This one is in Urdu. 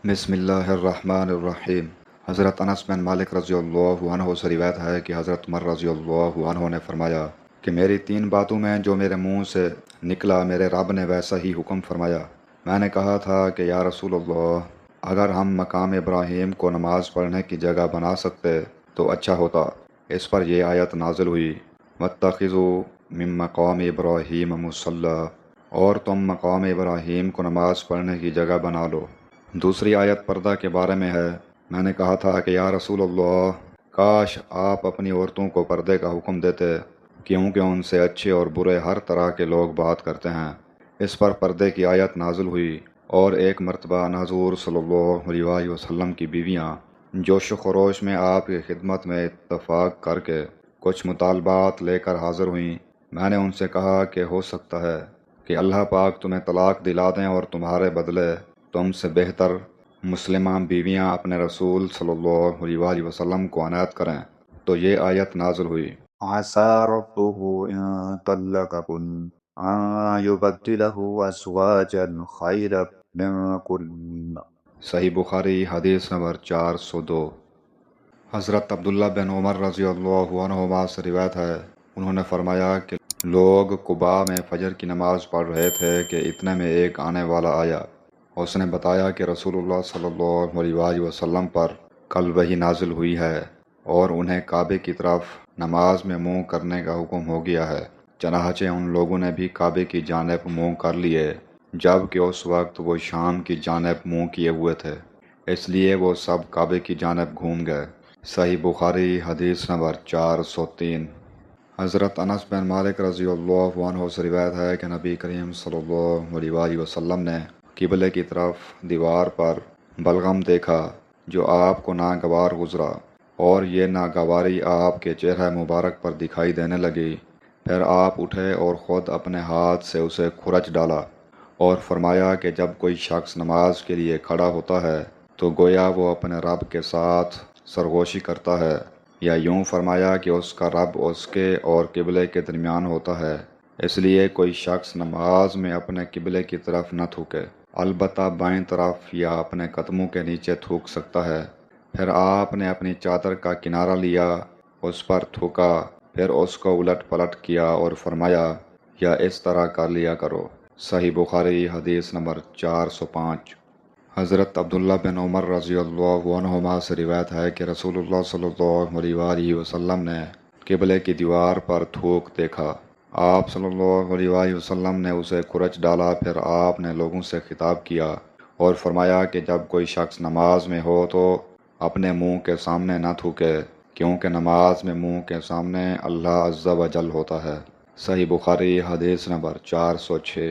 بسم اللہ الرحمن الرحیم۔ حضرت انس بن مالک رضی اللہ عنہ سے روایت ہے کہ حضرت عمر رضی اللہ عنہ نے فرمایا کہ میری 3 باتوں میں جو میرے منہ سے نکلا میرے رب نے ویسا ہی حکم فرمایا۔ میں نے کہا تھا کہ یا رسول اللہ، اگر ہم مقام ابراہیم کو نماز پڑھنے کی جگہ بنا سکتے تو اچھا ہوتا۔ اس پر یہ آیت نازل ہوئی، وَاتَّخِذُوا مِن مَّقَامِ إِبْرَاهِيمَ مُصَلًّى، اور تم مقام ابراہیم کو نماز پڑھنے کی جگہ بنا لو۔ دوسری آیت پردہ کے بارے میں ہے۔ میں نے کہا تھا کہ یا رسول اللہ، کاش آپ اپنی عورتوں کو پردے کا حکم دیتے، کیونکہ ان سے اچھے اور برے ہر طرح کے لوگ بات کرتے ہیں۔ اس پر پردے کی آیت نازل ہوئی، اور ایک مرتبہ حضور صلی اللہ علیہ وسلم کی بیویاں جوش و خروش میں آپ کی خدمت میں اتفاق کر کے کچھ مطالبات لے کر حاضر ہوئیں۔ میں نے ان سے کہا کہ ہو سکتا ہے کہ اللہ پاک تمہیں طلاق دلا دیں اور تمہارے بدلے تم سے بہتر مسلمہ بیویاں اپنے رسول صلی اللہ علیہ وسلم کو عنایت کریں، تو یہ آیت نازل ہوئی، عسى ربه إن طلقكن أن يبدله أزواجا خيرا منكن۔ صحیح بخاری حدیث نمبر 402۔ حضرت عبداللہ بن عمر رضی اللہ عنہما سے روایت ہے، انہوں نے فرمایا کہ لوگ قباء میں فجر کی نماز پڑھ رہے تھے کہ اتنے میں ایک آنے والا آیا۔ اس نے بتایا کہ رسول اللہ صلی اللہ علیہ وسلم پر کل وحی نازل ہوئی ہے اور انہیں کعبے کی طرف نماز میں منہ کرنے کا حکم ہو گیا ہے۔ چنانچہ ان لوگوں نے بھی کعبے کی جانب منہ کر لیے، جبکہ اس وقت وہ شام کی جانب منہ کیے ہوئے تھے، اس لیے وہ سب کعبے کی جانب گھوم گئے۔ صحیح بخاری حدیث نمبر 403۔ حضرت انس بن مالک رضی اللہ عنہ سے روایت ہے کہ نبی کریم صلی اللہ علیہ وسلم نے قبلے کی طرف دیوار پر بلغم دیکھا جو آپ کو ناگوار گزرا، اور یہ ناگواری آپ کے چہرہ مبارک پر دکھائی دینے لگی۔ پھر آپ اٹھے اور خود اپنے ہاتھ سے اسے کھرچ ڈالا اور فرمایا کہ جب کوئی شخص نماز کے لیے کھڑا ہوتا ہے تو گویا وہ اپنے رب کے ساتھ سرگوشی کرتا ہے، یا یوں فرمایا کہ اس کا رب اس کے اور قبلے کے درمیان ہوتا ہے، اس لیے کوئی شخص نماز میں اپنے قبلے کی طرف نہ تھوکے، البتہ بائیں طرف یا اپنے قدموں کے نیچے تھوک سکتا ہے۔ پھر آپ نے اپنی چادر کا کنارہ لیا، اس پر تھوکا، پھر اس کو الٹ پلٹ کیا اور فرمایا، یا اس طرح کر لیا کرو۔ صحیح بخاری حدیث نمبر 405۔ حضرت عبداللہ بن عمر رضی اللہ عنہما سے روایت ہے کہ رسول اللہ صلی اللہ علیہ وسلم نے قبلے کی دیوار پر تھوک دیکھا۔ آپ صلی اللہ علیہ وسلم نے اسے کھرچ ڈالا۔ پھر آپ نے لوگوں سے خطاب کیا اور فرمایا کہ جب کوئی شخص نماز میں ہو تو اپنے منہ کے سامنے نہ تھوکے، کیونکہ نماز میں منہ کے سامنے اللہ عز و جل ہوتا ہے۔ صحیح بخاری حدیث نمبر 406۔